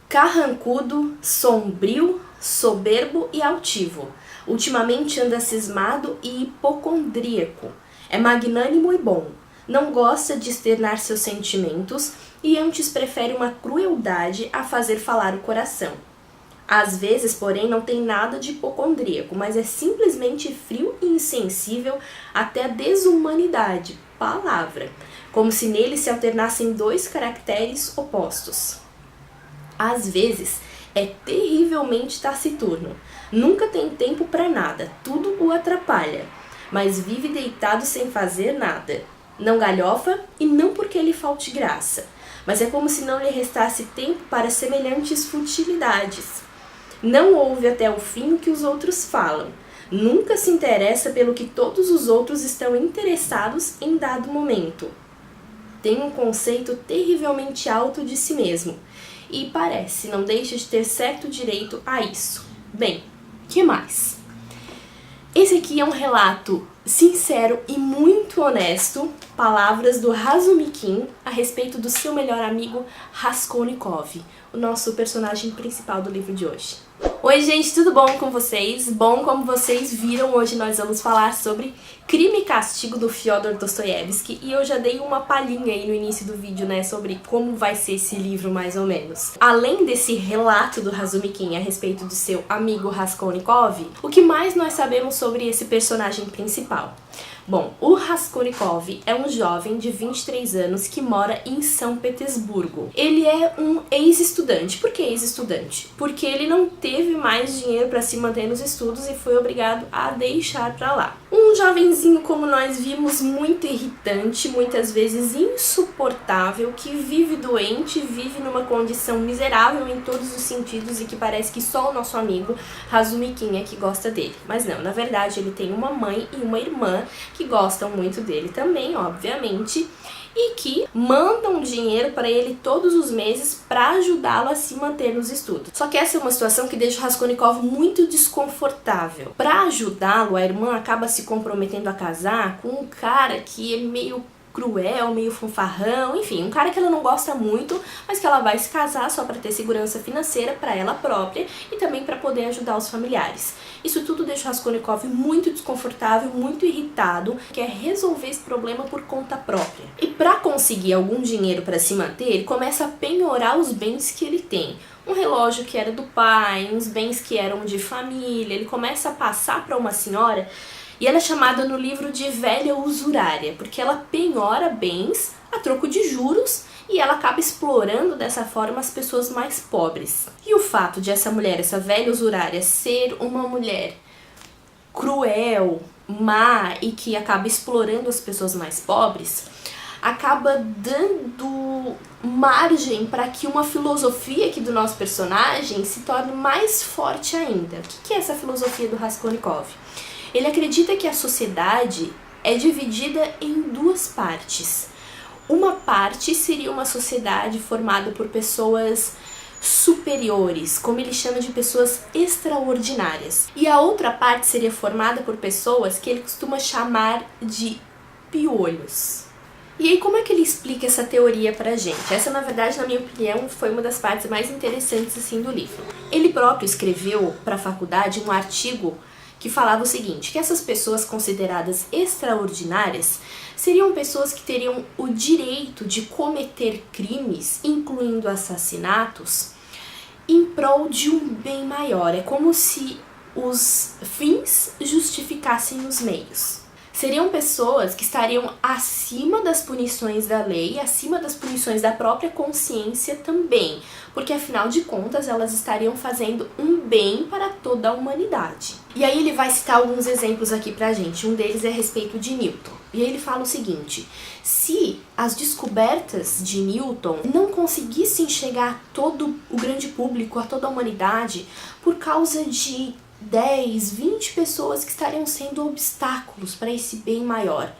Carrancudo, sombrio, soberbo e altivo. Ultimamente anda cismado e hipocondríaco. É magnânimo e bom. Não gosta de externar seus sentimentos e antes prefere uma crueldade a fazer falar o coração. Às vezes, porém, não tem nada de hipocondríaco, mas é simplesmente frio e insensível até a desumanidade, palavra, como se nele se alternassem dois caracteres opostos. Às vezes, é terrivelmente taciturno, nunca tem tempo para nada, tudo o atrapalha, mas vive deitado sem fazer nada. Não galhofa e não porque lhe falte graça, mas é como se não lhe restasse tempo para semelhantes futilidades. Não ouve até o fim o que os outros falam, nunca se interessa pelo que todos os outros estão interessados em dado momento. Tem um conceito terrivelmente alto de si mesmo e parece não deixa de ter certo direito a isso. Bem, que mais? Esse aqui é um relato sincero e muito honesto, palavras do Razumikin a respeito do seu melhor amigo Raskolnikov, o nosso personagem principal do livro de hoje. Oi gente, tudo bom com vocês? Bom, como vocês viram, hoje nós vamos falar sobre Crime e Castigo do Fyodor Dostoiévski e eu já dei uma palhinha aí no início do vídeo, né, sobre como vai ser esse livro mais ou menos. Além desse relato do Razumikin a respeito do seu amigo Raskolnikov, o que mais nós sabemos sobre esse personagem principal? Bom, o Raskolnikov é um jovem de 23 anos que mora em São Petersburgo. Ele é um ex-estudante. Por que ex-estudante? Porque ele não teve mais dinheiro para se manter nos estudos e foi obrigado a deixar para lá. Um jovenzinho, como nós vimos, muito irritante, muitas vezes insuportável, que vive doente, vive numa condição miserável em todos os sentidos e que parece que só o nosso amigo Razumikin é que gosta dele. Mas não, na verdade ele tem uma mãe e uma irmã que gostam muito dele também, obviamente, e que mandam dinheiro para ele todos os meses para ajudá-lo a se manter nos estudos. Só que essa é uma situação que deixa o Raskolnikov muito desconfortável. Para ajudá-lo, a irmã acaba se comprometendo a casar com um cara que é meio cruel, meio fanfarrão, enfim, um cara que ela não gosta muito, mas que ela vai se casar só para ter segurança financeira para ela própria e também para poder ajudar os familiares. Isso tudo deixa o Raskolnikov muito desconfortável, muito irritado, quer resolver esse problema por conta própria. E para conseguir algum dinheiro para se manter, ele começa a penhorar os bens que ele tem. Um relógio que era do pai, uns bens que eram de família, ele começa a passar para uma senhora. E ela é chamada no livro de velha usurária, porque ela penhora bens a troco de juros e ela acaba explorando dessa forma as pessoas mais pobres. E o fato de essa mulher, essa velha usurária, ser uma mulher cruel, má e que acaba explorando as pessoas mais pobres, acaba dando margem para que uma filosofia aqui do nosso personagem se torne mais forte ainda. O que é essa filosofia do Raskolnikov? Ele acredita que a sociedade é dividida em duas partes. Uma parte seria uma sociedade formada por pessoas superiores, como ele chama de pessoas extraordinárias. E a outra parte seria formada por pessoas que ele costuma chamar de piolhos. E aí, como é que ele explica essa teoria pra gente? Essa, na verdade, na minha opinião, foi uma das partes mais interessantes assim, do livro. Ele próprio escreveu para a faculdade um artigo que falava o seguinte, que essas pessoas consideradas extraordinárias seriam pessoas que teriam o direito de cometer crimes, incluindo assassinatos, em prol de um bem maior. É como se os fins justificassem os meios. Seriam pessoas que estariam acima das punições da lei, acima das punições da própria consciência também, porque afinal de contas elas estariam fazendo um bem para toda a humanidade. E aí ele vai citar alguns exemplos aqui pra gente, um deles é a respeito de Newton. E aí ele fala o seguinte, se as descobertas de Newton não conseguissem chegar a todo o grande público, a toda a humanidade, por causa de 10, 20 pessoas que estariam sendo obstáculos para esse bem maior,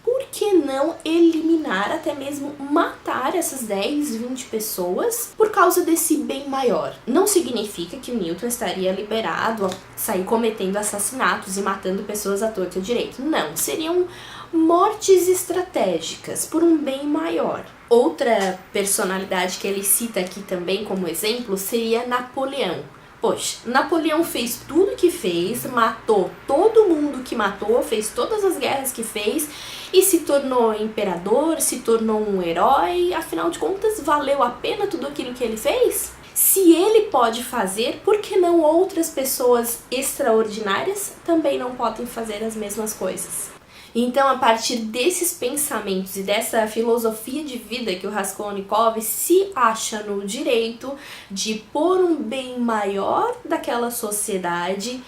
por que não eliminar, até mesmo matar essas 10, 20 pessoas por causa desse bem maior? Não significa que Newton estaria liberado a sair cometendo assassinatos e matando pessoas à torta e à direita. Não, seriam mortes estratégicas por um bem maior. Outra personalidade que ele cita aqui também como exemplo seria Napoleão. Poxa, Napoleão fez tudo que fez, matou todo mundo que matou, fez todas as guerras que fez e se tornou imperador, se tornou um herói. Afinal de contas, valeu a pena tudo aquilo que ele fez? Se ele pode fazer, por que não outras pessoas extraordinárias também não podem fazer as mesmas coisas? Então, a partir desses pensamentos e dessa filosofia de vida que o Raskolnikov se acha no direito de, por um bem maior daquela sociedade,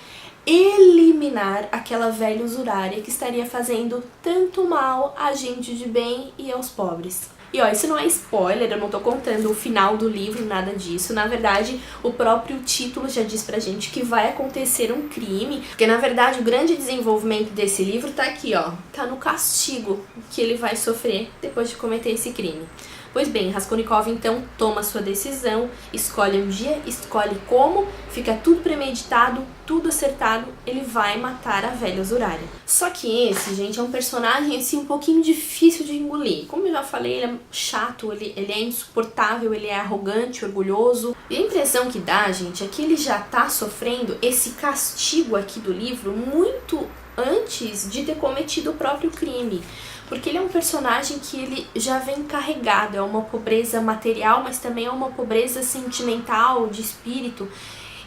eliminar aquela velha usurária que estaria fazendo tanto mal a gente de bem e aos pobres. E ó, isso não é spoiler, eu não tô contando o final do livro, nada disso. Na verdade, o próprio título já diz pra gente que vai acontecer um crime. Porque, na verdade, o grande desenvolvimento desse livro tá aqui, ó. Tá no castigo que ele vai sofrer depois de cometer esse crime. Pois bem, Raskolnikov então toma sua decisão, escolhe um dia, escolhe como, fica tudo premeditado, tudo acertado, ele vai matar a velha usurária. Só que esse, gente, é um personagem assim um pouquinho difícil de engolir. Como eu já falei, ele é chato, ele é insuportável, ele é arrogante, orgulhoso. E a impressão que dá, gente, é que ele já tá sofrendo esse castigo aqui do livro muito antes de ter cometido o próprio crime. Porque ele é um personagem que ele já vem carregado, é uma pobreza material, mas também é uma pobreza sentimental, de espírito.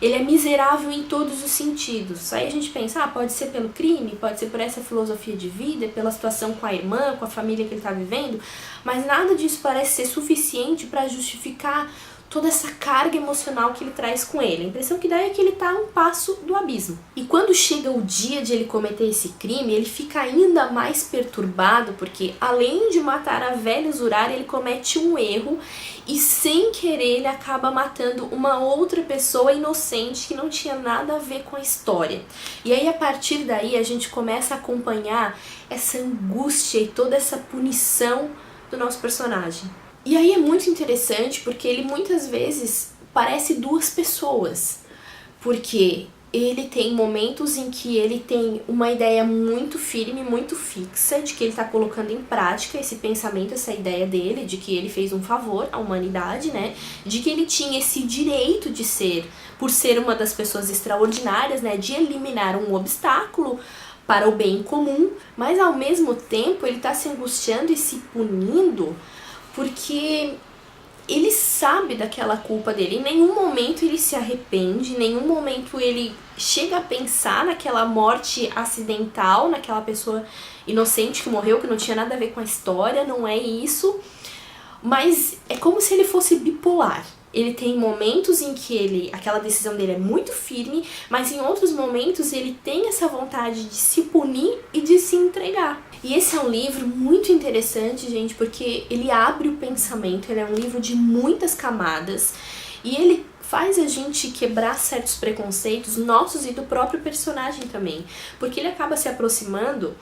Ele é miserável em todos os sentidos. Aí a gente pensa, pode ser pelo crime, pode ser por essa filosofia de vida, pela situação com a irmã, com a família que ele está vivendo, mas nada disso parece ser suficiente para justificar toda essa carga emocional que ele traz com ele. A impressão que dá é que ele está a um passo do abismo. E quando chega o dia de ele cometer esse crime, ele fica ainda mais perturbado, porque além de matar a velha usurária, ele comete um erro e sem querer ele acaba matando uma outra pessoa inocente que não tinha nada a ver com a história. E aí a partir daí a gente começa a acompanhar essa angústia e toda essa punição do nosso personagem. E aí é muito interessante porque ele muitas vezes parece duas pessoas, porque ele tem momentos em que ele tem uma ideia muito firme, muito fixa, de que ele está colocando em prática esse pensamento, essa ideia dele, de que ele fez um favor à humanidade, né? De que ele tinha esse direito de ser, por ser uma das pessoas extraordinárias, né? De eliminar um obstáculo para o bem comum, mas ao mesmo tempo ele está se angustiando e se punindo porque ele sabe daquela culpa dele. Em nenhum momento ele se arrepende, em nenhum momento ele chega a pensar naquela morte acidental, naquela pessoa inocente que morreu, que não tinha nada a ver com a história, não é isso. Mas é como se ele fosse bipolar. Ele tem momentos em que aquela decisão dele é muito firme, mas em outros momentos ele tem essa vontade de se punir e de se entregar. E esse é um livro muito interessante, gente, porque ele abre o pensamento, ele é um livro de muitas camadas e ele faz a gente quebrar certos preconceitos nossos e do próprio personagem também, porque ele acaba se aproximando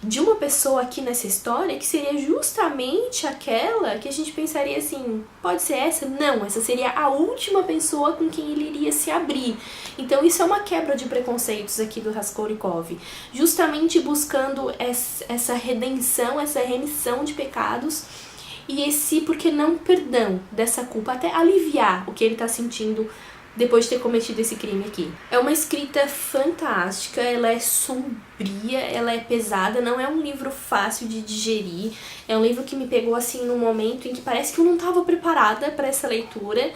de uma pessoa aqui nessa história que seria justamente aquela que a gente pensaria assim, pode ser essa? Não, essa seria a última pessoa com quem ele iria se abrir. Então isso é uma quebra de preconceitos aqui do Raskolnikov, justamente buscando essa redenção, essa remissão de pecados e esse, por que não, perdão dessa culpa, até aliviar o que ele está sentindo depois de ter cometido esse crime aqui. É uma escrita fantástica, ela é sombria, ela é pesada, não é um livro fácil de digerir, é um livro que me pegou assim num momento em que parece que eu não estava preparada para essa leitura.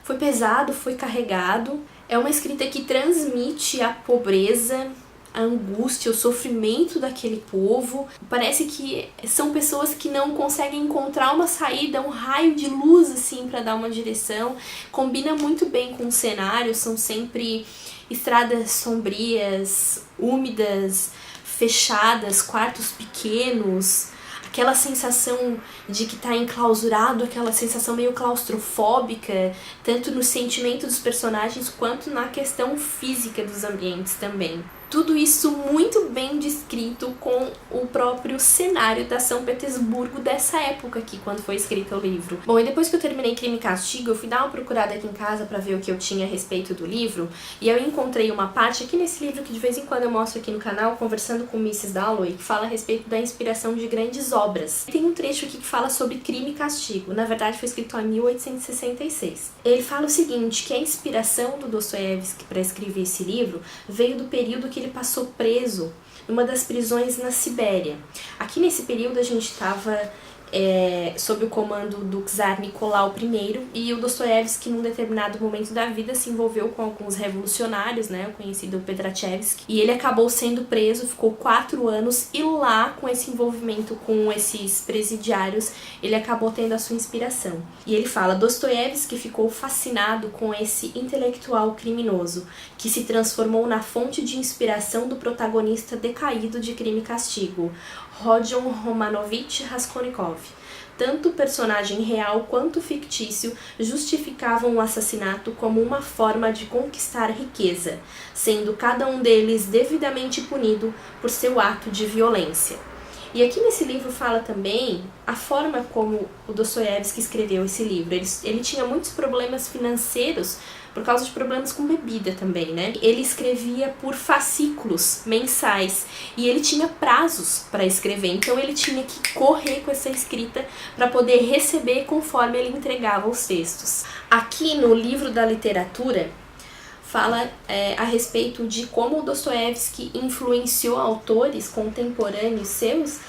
Foi pesado, foi carregado, é uma escrita que transmite a pobreza, a angústia, o sofrimento daquele povo. Parece que são pessoas que não conseguem encontrar uma saída, um raio de luz assim para dar uma direção. Combina muito bem com o cenário, são sempre estradas sombrias, úmidas, fechadas, quartos pequenos, aquela sensação de que tá enclausurado, aquela sensação meio claustrofóbica, tanto no sentimento dos personagens quanto na questão física dos ambientes também. Tudo isso muito bem descrito com o próprio cenário da São Petersburgo dessa época aqui, quando foi escrito o livro. Bom, e depois que eu terminei Crime e Castigo, eu fui dar uma procurada aqui em casa pra ver o que eu tinha a respeito do livro, e eu encontrei uma parte aqui nesse livro que de vez em quando eu mostro aqui no canal, conversando com Mrs. Dalloway, que fala a respeito da inspiração de grandes obras. Tem um trecho aqui que fala sobre Crime e Castigo, na verdade foi escrito em 1866. Ele fala o seguinte, que a inspiração do Dostoiévski para escrever esse livro veio do período que ele passou preso numa das prisões na Sibéria. Aqui nesse período a gente estava sob o comando do czar Nicolau I, e o Dostoiévski, num determinado momento da vida, se envolveu com alguns revolucionários, né, o conhecido Petrachevsky, e ele acabou sendo preso, ficou 4 anos, e lá, com esse envolvimento com esses presidiários, ele acabou tendo a sua inspiração. E ele fala, Dostoiévski ficou fascinado com esse intelectual criminoso, que se transformou na fonte de inspiração do protagonista decaído de Crime e Castigo, Rodion Romanovich Raskolnikov. Tanto o personagem real quanto fictício justificavam o assassinato como uma forma de conquistar riqueza, sendo cada um deles devidamente punido por seu ato de violência. E aqui nesse livro fala também a forma como o Dostoiévski escreveu esse livro. Ele tinha muitos problemas financeiros por causa de problemas com bebida também, né? Ele escrevia por fascículos mensais e ele tinha prazos para escrever, então ele tinha que correr com essa escrita para poder receber conforme ele entregava os textos. Aqui no livro da literatura fala a respeito de como o Dostoiévski influenciou autores contemporâneos seus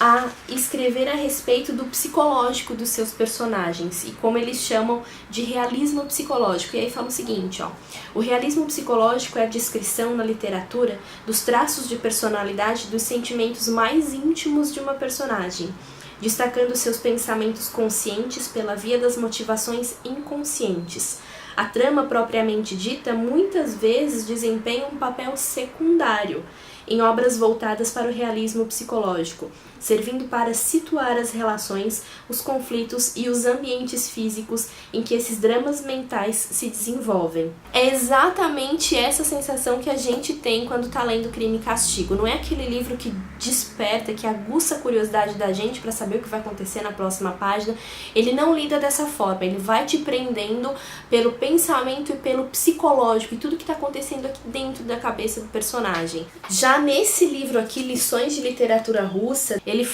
a escrever a respeito do psicológico dos seus personagens e como eles chamam de realismo psicológico. E aí fala o seguinte, ó, o realismo psicológico é a descrição na literatura dos traços de personalidade dos sentimentos mais íntimos de uma personagem, destacando seus pensamentos conscientes pela via das motivações inconscientes. A trama propriamente dita muitas vezes desempenha um papel secundário em obras voltadas para o realismo psicológico, servindo para situar as relações, os conflitos e os ambientes físicos em que esses dramas mentais se desenvolvem. É exatamente essa sensação que a gente tem quando está lendo Crime e Castigo. Não é aquele livro que desperta, que aguça a curiosidade da gente para saber o que vai acontecer na próxima página. Ele não lida dessa forma, ele vai te prendendo pelo pensamento e pelo psicológico e tudo que está acontecendo aqui dentro da cabeça do personagem. Já nesse livro aqui, Lições de Literatura Russa, ele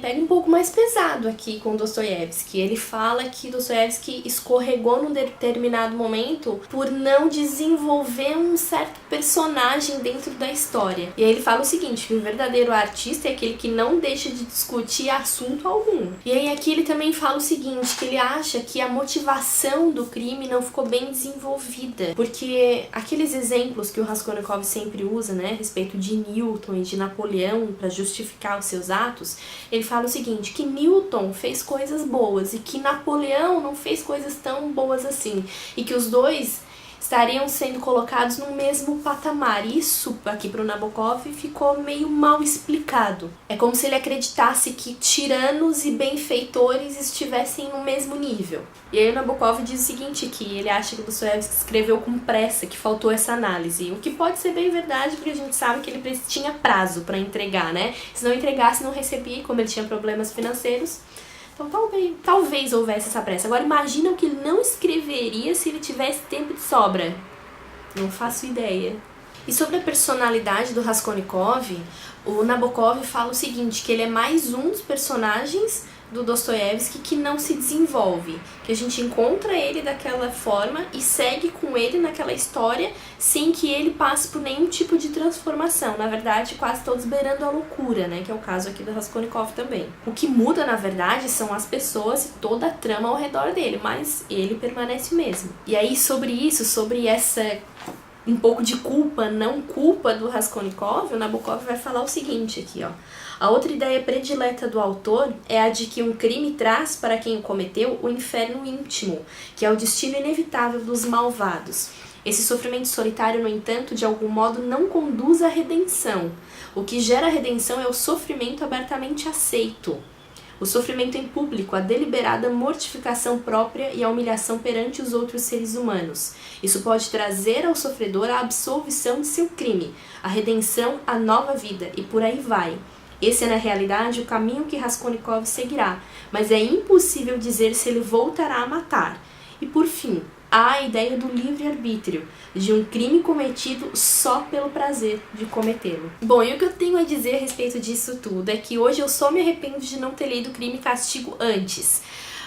pega um pouco mais pesado aqui com Dostoiévski. Ele fala que Dostoiévski escorregou num determinado momento por não desenvolver um certo personagem dentro da história. E aí ele fala o seguinte, que o verdadeiro artista é aquele que não deixa de discutir assunto algum. E aí aqui ele também fala o seguinte, que ele acha que a motivação do crime não ficou bem desenvolvida, porque aqueles exemplos que o Raskolnikov sempre usa, né, a respeito de Newton e de Napoleão para justificar os seus atos, ele fala o seguinte, que Newton fez coisas boas e que Napoleão não fez coisas tão boas assim, e que os dois estariam sendo colocados no mesmo patamar. Isso aqui para o Nabokov ficou meio mal explicado. É como se ele acreditasse que tiranos e benfeitores estivessem no mesmo nível. E aí o Nabokov diz o seguinte, que ele acha que Dostoiévski escreveu com pressa, que faltou essa análise. O que pode ser bem verdade, porque a gente sabe que ele tinha prazo para entregar, né? Se não entregasse, não recebia, como ele tinha problemas financeiros. Então talvez houvesse essa pressa. Agora imagina o que ele não escreveria se ele tivesse tempo de sobra. Não faço ideia. E sobre a personalidade do Raskolnikov, o Nabokov fala o seguinte, que ele é mais um dos personagens do Dostoiévski que não se desenvolve, que a gente encontra ele daquela forma e segue com ele naquela história sem que ele passe por nenhum tipo de transformação, na verdade quase todos beirando a loucura, né, que é o caso aqui do Raskolnikov também. O que muda na verdade são as pessoas e toda a trama ao redor dele, mas ele permanece o mesmo. E aí sobre isso, sobre essa um pouco de culpa, não culpa do Raskolnikov, o Nabokov vai falar o seguinte aqui, ó. A outra ideia predileta do autor é a de que um crime traz para quem o cometeu o inferno íntimo, que é o destino inevitável dos malvados. Esse sofrimento solitário, no entanto, de algum modo não conduz à redenção. O que gera a redenção é o sofrimento abertamente aceito. O sofrimento em público, a deliberada mortificação própria e a humilhação perante os outros seres humanos. Isso pode trazer ao sofredor a absolvição de seu crime, a redenção, a nova vida, e por aí vai. Esse é, na realidade, o caminho que Raskolnikov seguirá, mas é impossível dizer se ele voltará a matar. E, por fim, há a ideia do livre-arbítrio, de um crime cometido só pelo prazer de cometê-lo. Bom, e o que eu tenho a dizer a respeito disso tudo é que hoje eu só me arrependo de não ter lido Crime e Castigo antes.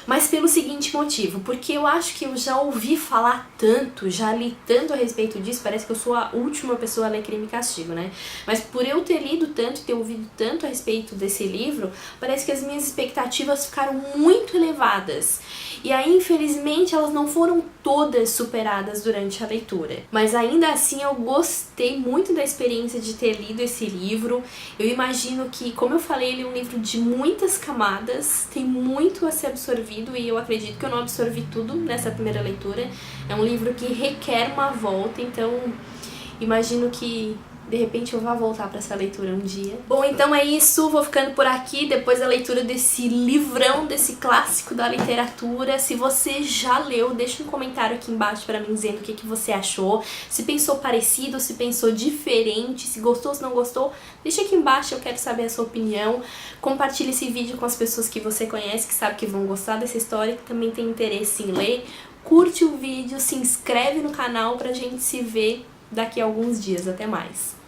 Mas pelo seguinte motivo, porque eu acho que eu já ouvi falar tanto, já li tanto a respeito disso, parece que eu sou a última pessoa a ler Crime e Castigo, né? Mas por eu ter lido tanto, ter ouvido tanto a respeito desse livro, parece que as minhas expectativas ficaram muito elevadas. E aí, infelizmente, elas não foram todas superadas durante a leitura. Mas ainda assim, eu gostei muito da experiência de ter lido esse livro. Eu imagino que, como eu falei, ele é um livro de muitas camadas, tem muito a ser absorvido e eu acredito que eu não absorvi tudo nessa primeira leitura. É um livro que requer uma volta, então imagino que de repente eu vá voltar para essa leitura um dia. Bom, então é isso, vou ficando por aqui depois da leitura desse livrão, desse clássico da literatura. Se você já leu, deixa um comentário aqui embaixo para mim dizendo o que você achou, se pensou parecido, se pensou diferente, se gostou, se não gostou, deixa aqui embaixo, eu quero saber a sua opinião. Compartilhe esse vídeo com as pessoas que você conhece, que sabe que vão gostar dessa história, que também tem interesse em ler. Curte o vídeo, se inscreve no canal pra gente se ver daqui a alguns dias. Até mais!